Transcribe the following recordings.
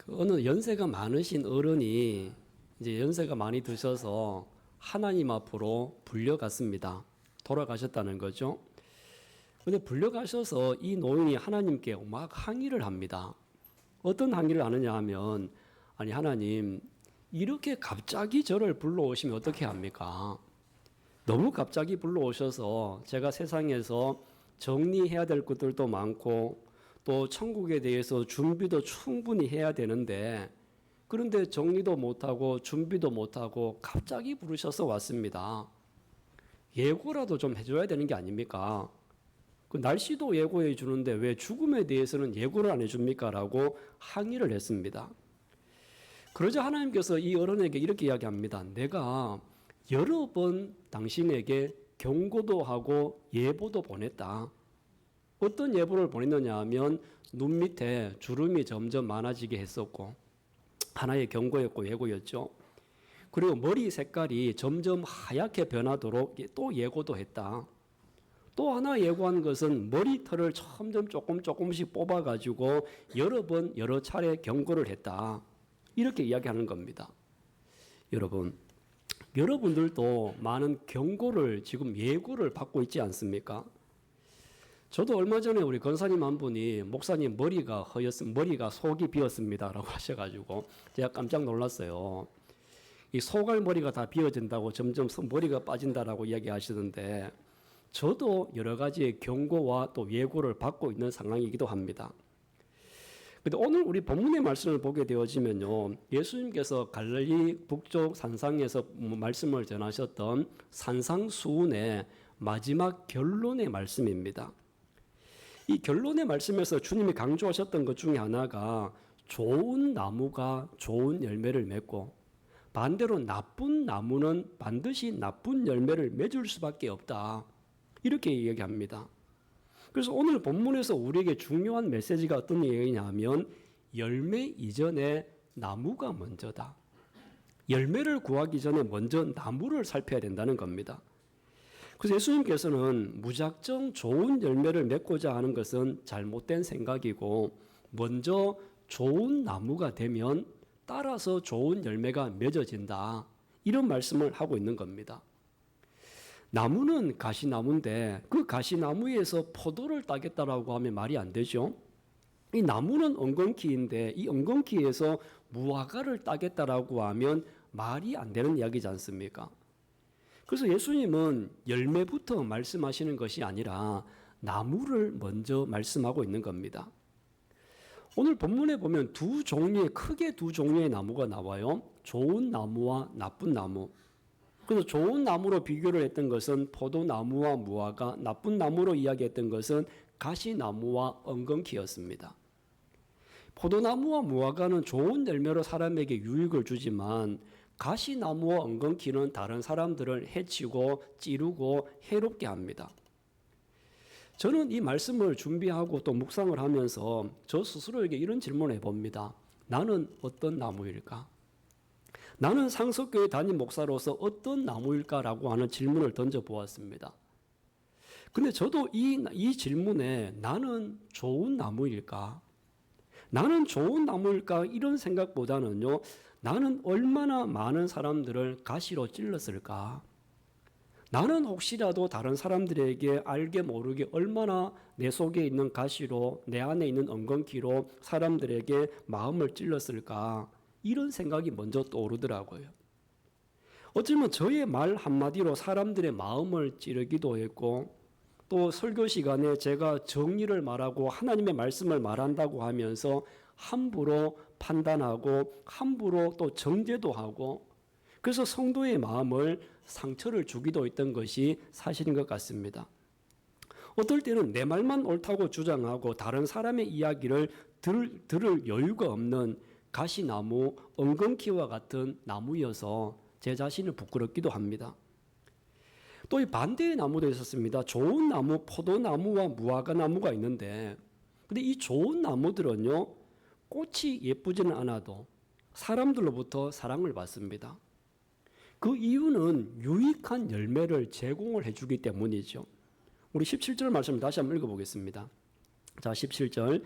어느 연세가 많으신 어른이 이제 연세가 많이 드셔서 하나님 앞으로 불려갔습니다. 돌아가셨다는 거죠. 근데 불려가셔서 이 노인이 하나님께 막 항의를 합니다. 어떤 항의를 하느냐 하면, 아니 하나님, 이렇게 갑자기 저를 불러오시면 어떻게 합니까? 너무 갑자기 불러오셔서 제가 세상에서 정리해야 될 것들도 많고 또 천국에 대해서 준비도 충분히 해야 되는데, 그런데 정리도 못하고 준비도 못하고 갑자기 부르셔서 왔습니다. 예고라도 좀 해줘야 되는 게 아닙니까? 그 날씨도 예고해 주는데 왜 죽음에 대해서는 예고를 안 해줍니까? 라고 항의를 했습니다. 그러자 하나님께서 이 어른에게 이렇게 이야기합니다. 내가 여러 번 당신에게 경고도 하고 예보도 보냈다. 어떤 예보를 보냈느냐 하면 눈 밑에 주름이 점점 많아지게 했었고, 하나의 경고였고 예고였죠. 그리고 머리 색깔이 점점 하얗게 변하도록 또 예고도 했다. 또 하나 예고한 것은 머리털을 점점 조금씩 뽑아가지고 여러 번 여러 차례 경고를 했다. 이렇게 이야기하는 겁니다. 여러분들도 많은 경고를 지금 예고를 받고 있지 않습니까? 저도 얼마 전에 우리 권사님 한 분이 목사님 머리가 속이 비었습니다라고 하셔가지고 제가 깜짝 놀랐어요. 이 소갈머리가 다 비어진다고 점점 머리가 빠진다라고 이야기하시는데, 저도 여러 가지의 경고와 또 예고를 받고 있는 상황이기도 합니다. 근데 오늘 우리 본문의 말씀을 보게 되어지면요, 예수님께서 갈릴리 북쪽 산상에서 말씀을 전하셨던 산상수훈의 마지막 결론의 말씀입니다. 이 결론의 말씀에서 주님이 강조하셨던 것 중에 하나가 좋은 나무가 좋은 열매를 맺고 반대로 나쁜 나무는 반드시 나쁜 열매를 맺을 수밖에 없다. 이렇게 얘기합니다. 그래서 오늘 본문에서 우리에게 중요한 메시지가 어떤 얘기냐 하면, 열매 이전에 나무가 먼저다. 열매를 구하기 전에 먼저 나무를 살펴야 된다는 겁니다. 그래서 예수님께서는 무작정 좋은 열매를 맺고자 하는 것은 잘못된 생각이고, 먼저 좋은 나무가 되면 따라서 좋은 열매가 맺어진다. 이런 말씀을 하고 있는 겁니다. 나무는 가시나무인데 그 가시나무에서 포도를 따겠다라고 하면 말이 안 되죠. 이 나무는 엉겅퀴인데 이 엉겅퀴에서 무화과를 따겠다라고 하면 말이 안 되는 이야기지 않습니까? 그래서 예수님은 열매부터 말씀하시는 것이 아니라 나무를 먼저 말씀하고 있는 겁니다. 오늘 본문에 보면 크게 두 종류의 나무가 나와요. 좋은 나무와 나쁜 나무. 그래서 좋은 나무로 비교를 했던 것은 포도나무와 무화과, 나쁜 나무로 이야기했던 것은 가시나무와 엉겅퀴였습니다. 포도나무와 무화과는 좋은 열매로 사람에게 유익을 주지만 가시나무와 엉겅퀴는 다른 사람들을 해치고 찌르고 해롭게 합니다. 저는 이 말씀을 준비하고 또 묵상을 하면서 저 스스로에게 이런 질문을 해봅니다. 나는 어떤 나무일까? 나는 상속교회 담임 목사로서 어떤 나무일까라고 하는 질문을 던져보았습니다. 근데 저도 이 질문에 나는 좋은 나무일까? 나는 좋은 나무일까? 이런 생각보다는요, 나는 얼마나 많은 사람들을 가시로 찔렀을까? 나는 혹시라도 다른 사람들에게 알게 모르게 얼마나 내 속에 있는 가시로, 내 안에 있는 엉겅퀴로 사람들에게 마음을 찔렀을까? 이런 생각이 먼저 떠오르더라고요. 어쩌면 저의 말 한마디로 사람들의 마음을 찌르기도 했고, 또 설교 시간에 제가 정의를 말하고 하나님의 말씀을 말한다고 하면서 함부로 판단하고 함부로 또 정죄도 하고, 그래서 성도의 마음을 상처를 주기도 했던 것이 사실인 것 같습니다. 어떨 때는 내 말만 옳다고 주장하고 다른 사람의 이야기를 들을 여유가 없는 가시나무, 엉겅퀴와 같은 나무여서 제 자신을 부끄럽기도 합니다. 또 이 반대의 나무도 있었습니다. 좋은 나무, 포도나무와 무화과 나무가 있는데, 근데 이 좋은 나무들은요, 꽃이 예쁘지는 않아도 사람들로부터 사랑을 받습니다. 그 이유는 유익한 열매를 제공을 해주기 때문이죠. 우리 17절 말씀 다시 한번 읽어보겠습니다. 자, 17절.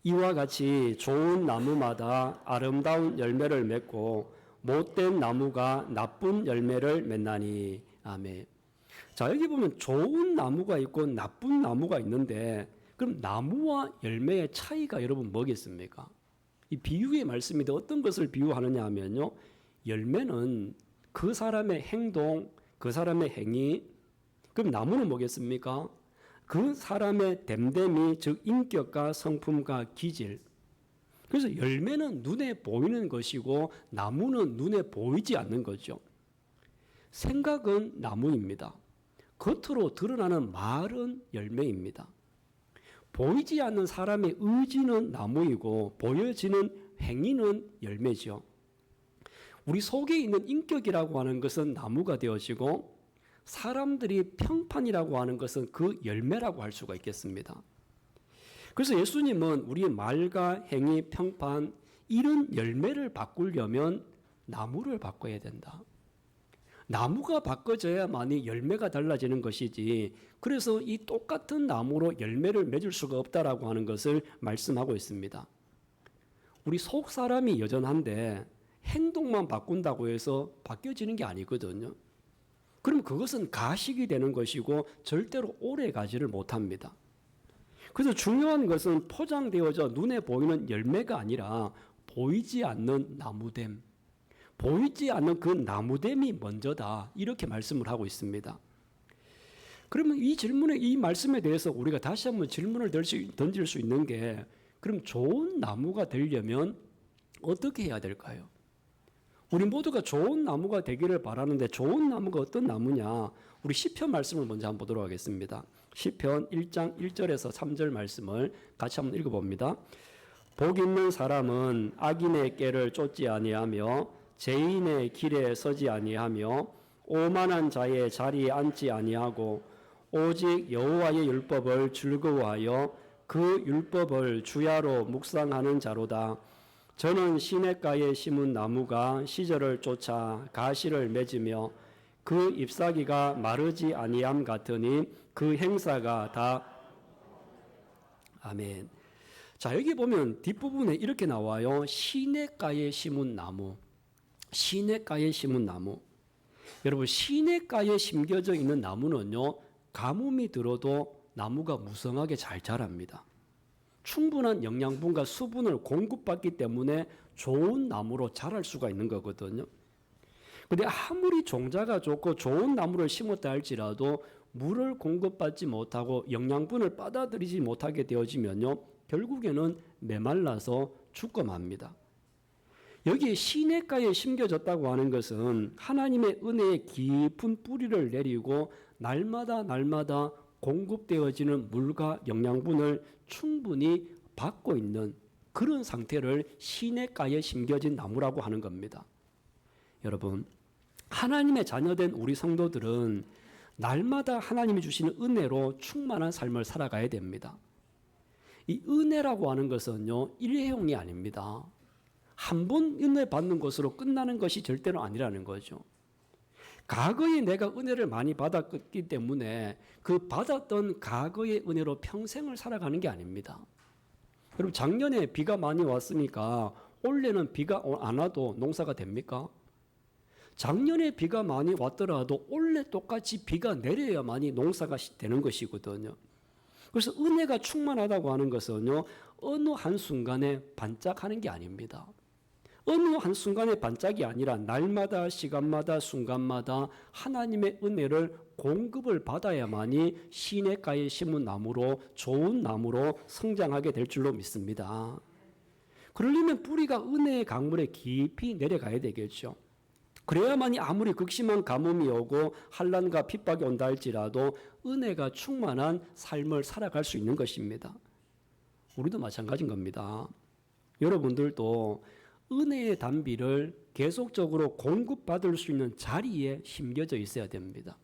이와 같이 좋은 나무마다 아름다운 열매를 맺고 못된 나무가 나쁜 열매를 맺나니. 아멘. 자, 여기 보면 좋은 나무가 있고 나쁜 나무가 있는데 그럼 나무와 열매의 차이가 여러분 뭐겠습니까? 이 비유의 말씀인데 어떤 것을 비유하느냐 하면요. 열매는 그 사람의 행동, 그 사람의 행위. 그럼 나무는 뭐겠습니까? 그 사람의 됨됨이, 즉 인격과 성품과 기질. 그래서 열매는 눈에 보이는 것이고 나무는 눈에 보이지 않는 거죠. 생각은 나무입니다. 겉으로 드러나는 말은 열매입니다. 보이지 않는 사람의 의지는 나무이고 보여지는 행위는 열매죠. 우리 속에 있는 인격이라고 하는 것은 나무가 되어지고 사람들이 평판이라고 하는 것은 그 열매라고 할 수가 있겠습니다. 그래서 예수님은 우리의 말과 행위, 평판 이런 열매를 바꾸려면 나무를 바꿔야 된다. 나무가 바꿔져야만이 열매가 달라지는 것이지 그래서 이 똑같은 나무로 열매를 맺을 수가 없다라고 하는 것을 말씀하고 있습니다. 우리 속 사람이 여전한데 행동만 바꾼다고 해서 바뀌어지는 게 아니거든요. 그럼 그것은 가식이 되는 것이고 절대로 오래 가지를 못합니다. 그래서 중요한 것은 포장되어져 눈에 보이는 열매가 아니라 보이지 않는 나무됨, 보이지 않는 그 나무됨이 먼저다 이렇게 말씀을 하고 있습니다. 그러면 이 말씀에 대해서 우리가 다시 한번 질문을 던질 수 있는 게 그럼 좋은 나무가 되려면 어떻게 해야 될까요? 우리 모두가 좋은 나무가 되기를 바라는데 좋은 나무가 어떤 나무냐? 우리 시편 말씀을 먼저 한번 보도록 하겠습니다. 시편 1장 1절에서 3절 말씀을 같이 한번 읽어봅니다. 복 있는 사람은 악인의 꾀를 쫓지 아니하며 죄인의 길에 서지 아니하며 오만한 자의 자리에 앉지 아니하고 오직 여호와의 율법을 즐거워하여 그 율법을 주야로 묵상하는 자로다. 저는 시냇가에 심은 나무가 시절을 쫓아 가시를 맺으며 그 잎사귀가 마르지 아니함 같으니 그 행사가 다. 아멘. 자, 여기 보면 뒷부분에 이렇게 나와요. 시냇가에 심은 나무. 시냇가에 심은 나무. 여러분, 시냇가에 심겨져 있는 나무는요, 가뭄이 들어도 나무가 무성하게 잘 자랍니다. 충분한 영양분과 수분을 공급받기 때문에 좋은 나무로 자랄 수가 있는 거거든요. 근데 아무리 종자가 좋고 좋은 나무를 심었다 할지라도 물을 공급받지 못하고 영양분을 받아들이지 못하게 되어지면요, 결국에는 메말라서 죽고 맙니다. 여기에 시냇가에 심겨졌다고 하는 것은 하나님의 은혜의 깊은 뿌리를 내리고 날마다 공급되어지는 물과 영양분을 충분히 받고 있는 그런 상태를 시냇가에 심겨진 나무라고 하는 겁니다. 여러분, 하나님의 자녀된 우리 성도들은 날마다 하나님이 주시는 은혜로 충만한 삶을 살아가야 됩니다. 이 은혜라고 하는 것은요, 일회용이 아닙니다. 한 번 은혜 받는 것으로 끝나는 것이 절대로 아니라는 거죠. 과거에 내가 은혜를 많이 받았기 때문에 그 받았던 과거의 은혜로 평생을 살아가는 게 아닙니다. 여러분, 작년에 비가 많이 왔으니까 올해는 비가 안 와도 농사가 됩니까? 작년에 비가 많이 왔더라도 올해 똑같이 비가 내려야만이 농사가 되는 것이거든요. 그래서 은혜가 충만하다고 하는 것은요, 어느 한순간에 반짝하는 게 아닙니다. 어느 한순간의 반짝이 아니라 날마다 시간마다 순간마다 하나님의 은혜를 공급을 받아야만이 시냇가에 심은 나무로 좋은 나무로 성장하게 될 줄로 믿습니다. 그러려면 뿌리가 은혜의 강물에 깊이 내려가야 되겠죠. 그래야만이 아무리 극심한 가뭄이 오고 환난과 핍박이 온다 할지라도 은혜가 충만한 삶을 살아갈 수 있는 것입니다. 우리도 마찬가지인 겁니다. 여러분들도 은혜의 단비를 계속적으로 공급받을 수 있는 자리에 심겨져 있어야 됩니다.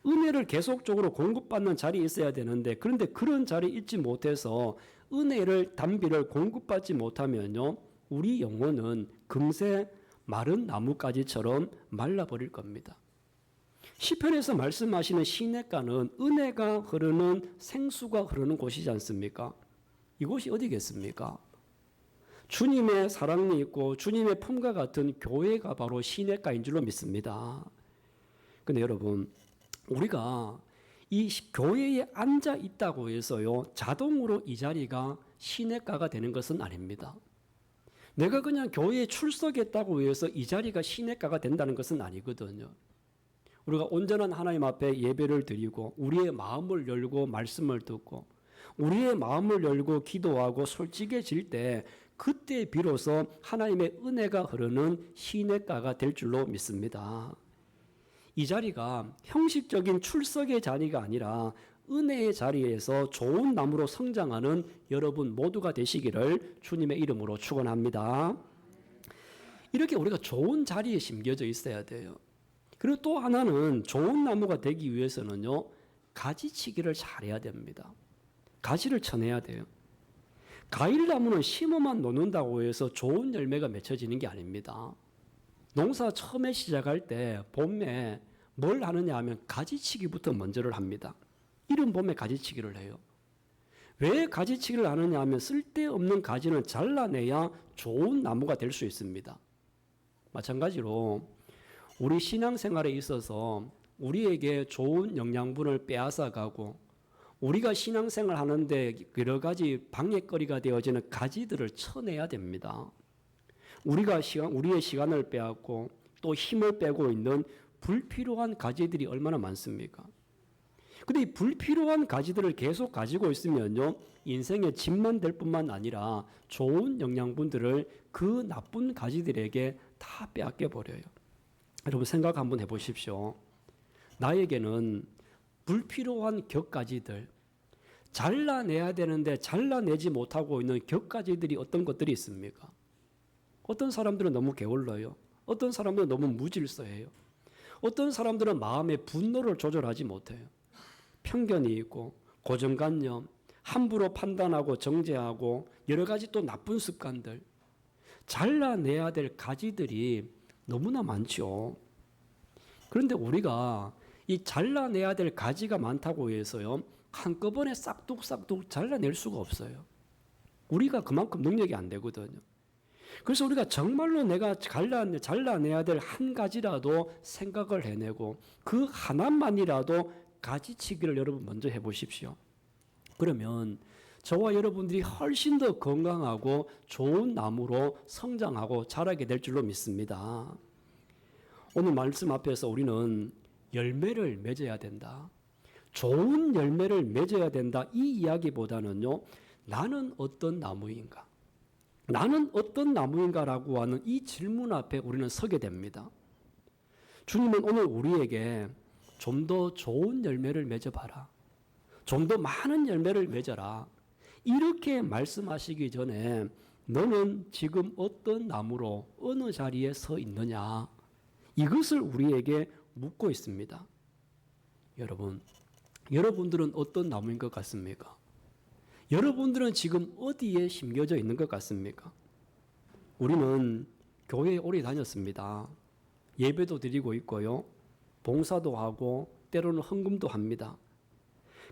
은혜를 계속적으로 공급받는 자리에 있어야 되는데 그런데 그런 자리에 있지 못해서 은혜를 단비를 공급받지 못하면요, 우리 영혼은 금세 마른 나뭇가지처럼 말라버릴 겁니다. 시편에서 말씀하시는 시냇가는 은혜가 흐르는 생수가 흐르는 곳이지 않습니까? 이곳이 어디겠습니까? 주님의 사랑이 있고 주님의 품과 같은 교회가 바로 시냇가인 줄로 믿습니다. 근데 여러분, 우리가 이 교회에 앉아 있다고 해서요, 자동으로 이 자리가 시냇가가 되는 것은 아닙니다. 내가 그냥 교회에 출석했다고 해서 이 자리가 시냇가가 된다는 것은 아니거든요. 우리가 온전한 하나님 앞에 예배를 드리고 우리의 마음을 열고 말씀을 듣고 우리의 마음을 열고 기도하고 솔직해질 때 그때 비로소 하나님의 은혜가 흐르는 시냇가가 될 줄로 믿습니다. 이 자리가 형식적인 출석의 자리가 아니라 은혜의 자리에서 좋은 나무로 성장하는 여러분 모두가 되시기를 주님의 이름으로 축원합니다. 이렇게 우리가 좋은 자리에 심겨져 있어야 돼요. 그리고 또 하나는 좋은 나무가 되기 위해서는요, 가지치기를 잘해야 됩니다. 가지를 쳐내야 돼요. 과일나무는 심어만 놓는다고 해서 좋은 열매가 맺혀지는 게 아닙니다. 농사 처음에 시작할 때 봄에 뭘 하느냐 하면 가지치기부터 먼저를 합니다. 이른 봄에 가지치기를 해요. 왜 가지치기를 하느냐 하면 쓸데없는 가지는 잘라내야 좋은 나무가 될 수 있습니다. 마찬가지로 우리 신앙생활에 있어서 우리에게 좋은 영양분을 빼앗아가고 우리가 신앙생활 하는데 여러 가지 방해거리가 되어지는 가지들을 쳐내야 됩니다. 우리의 시간을 빼앗고 또 힘을 빼고 있는 불필요한 가지들이 얼마나 많습니까? 근데 이 불필요한 가지들을 계속 가지고 있으면요, 인생의 짐만 될 뿐만 아니라 좋은 영양분들을 그 나쁜 가지들에게 다 빼앗겨 버려요. 여러분 생각 한번 해보십시오. 나에게는 불필요한 격가지들, 잘라내야 되는데 잘라내지 못하고 있는 격가지들이 어떤 것들이 있습니까? 어떤 사람들은 너무 게을러요. 어떤 사람들은 너무 무질서해요. 어떤 사람들은 마음의 분노를 조절하지 못해요. 편견이 있고 고정관념, 함부로 판단하고 정죄하고 여러 가지 또 나쁜 습관들, 잘라내야 될 가지들이 너무나 많죠. 그런데 우리가 이 잘라내야 될 가지가 많다고 해서요, 한꺼번에 싹둑싹둑 잘라낼 수가 없어요. 우리가 그만큼 능력이 안 되거든요. 그래서 우리가 정말로 내가 잘라내야 될 한 가지라도 생각을 해내고 그 하나만이라도 가지치기를 여러분 먼저 해보십시오. 그러면 저와 여러분들이 훨씬 더 건강하고 좋은 나무로 성장하고 자라게 될 줄로 믿습니다. 오늘 말씀 앞에서 우리는 열매를 맺어야 된다. 좋은 열매를 맺어야 된다. 이 이야기보다는요, 나는 어떤 나무인가? 나는 어떤 나무인가라고 하는 이 질문 앞에 우리는 서게 됩니다. 주님은 오늘 우리에게 좀 더 좋은 열매를 맺어봐라. 좀 더 많은 열매를 맺어라. 이렇게 말씀하시기 전에 너는 지금 어떤 나무로 어느 자리에 서 있느냐? 이것을 우리에게 묻고 있습니다. 여러분들은 어떤 나무인 것 같습니까? 여러분들은 지금 어디에 심겨져 있는 것 같습니까? 우리는 교회에 오래 다녔습니다. 예배도 드리고 있고요. 봉사도 하고 때로는 헌금도 합니다.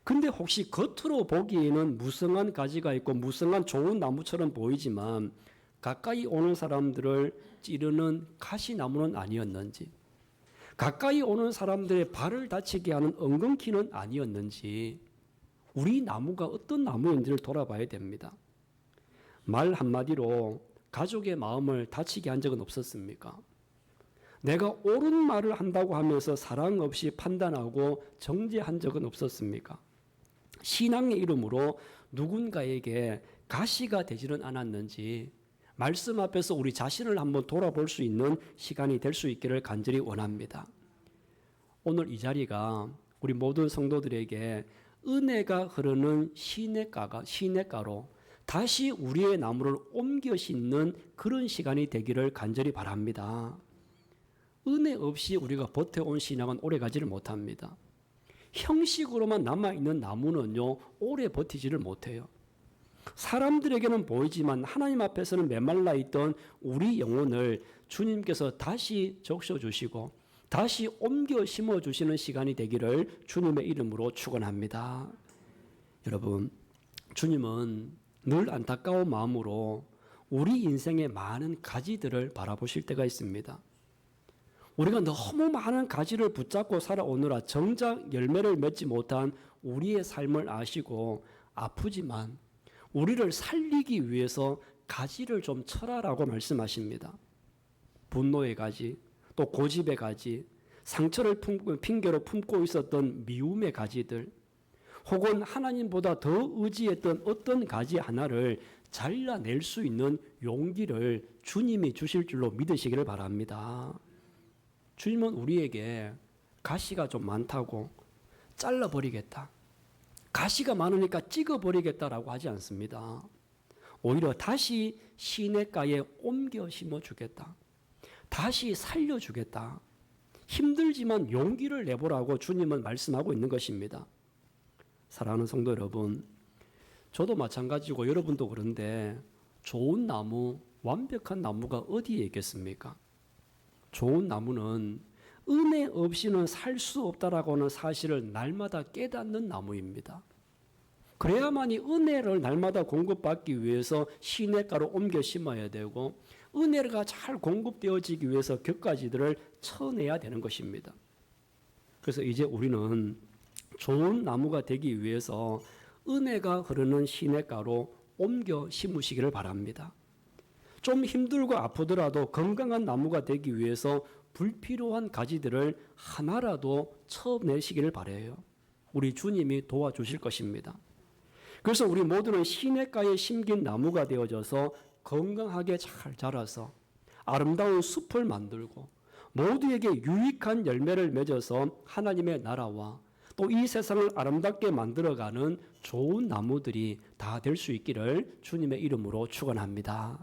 근데 혹시 겉으로 보기에는 무성한 가지가 있고 무성한 좋은 나무처럼 보이지만 가까이 오는 사람들을 찌르는 가시나무는 아니었는지, 가까이 오는 사람들의 발을 다치게 하는 엉겅퀴는 아니었는지, 우리 나무가 어떤 나무인지를 돌아봐야 됩니다. 말 한마디로 가족의 마음을 다치게 한 적은 없었습니까? 내가 옳은 말을 한다고 하면서 사랑 없이 판단하고 정죄한 적은 없었습니까? 신앙의 이름으로 누군가에게 가시가 되지는 않았는지 말씀 앞에서 우리 자신을 한번 돌아볼 수 있는 시간이 될 수 있기를 간절히 원합니다. 오늘 이 자리가 우리 모든 성도들에게 은혜가 흐르는 시냇가로 다시 우리의 나무를 옮겨 심는 그런 시간이 되기를 간절히 바랍니다. 은혜 없이 우리가 버텨온 신앙은 오래가지를 못합니다. 형식으로만 남아있는 나무는요, 오래 버티지를 못해요. 사람들에게는 보이지만 하나님 앞에서는 메말라 있던 우리 영혼을 주님께서 다시 적셔주시고 다시 옮겨 심어주시는 시간이 되기를 주님의 이름으로 축원합니다. 여러분, 주님은 늘 안타까운 마음으로 우리 인생의 많은 가지들을 바라보실 때가 있습니다. 우리가 너무 많은 가지를 붙잡고 살아오느라 정작 열매를 맺지 못한 우리의 삶을 아시고 아프지만 우리를 살리기 위해서 가지를 좀 쳐라라고 말씀하십니다. 분노의 가지, 또 고집의 가지, 상처를 핑계로 품고 있었던 미움의 가지들, 혹은 하나님보다 더 의지했던 어떤 가지 하나를 잘라낼 수 있는 용기를 주님이 주실 줄로 믿으시기를 바랍니다. 주님은 우리에게 가시가 좀 많다고 잘라버리겠다, 가시가 많으니까 찍어버리겠다라고 하지 않습니다. 오히려 다시 시냇가에 옮겨 심어주겠다, 다시 살려주겠다, 힘들지만 용기를 내보라고 주님은 말씀하고 있는 것입니다. 사랑하는 성도 여러분, 저도 마찬가지고 여러분도 그런데 좋은 나무, 완벽한 나무가 어디에 있겠습니까? 좋은 나무는 은혜 없이는 살 수 없다라고 하는 사실을 날마다 깨닫는 나무입니다. 그래야만이 은혜를 날마다 공급받기 위해서 시냇가로 옮겨 심어야 되고, 은혜가 잘 공급되어지기 위해서 곁가지들을 쳐내야 되는 것입니다. 그래서 이제 우리는 좋은 나무가 되기 위해서 은혜가 흐르는 시냇가로 옮겨 심으시기를 바랍니다. 좀 힘들고 아프더라도 건강한 나무가 되기 위해서 불필요한 가지들을 하나라도 쳐내시기를 바라요. 우리 주님이 도와주실 것입니다. 그래서 우리 모두는 시냇가에 심긴 나무가 되어져서 건강하게 잘 자라서 아름다운 숲을 만들고 모두에게 유익한 열매를 맺어서 하나님의 나라와 또 이 세상을 아름답게 만들어가는 좋은 나무들이 다 될 수 있기를 주님의 이름으로 축원합니다.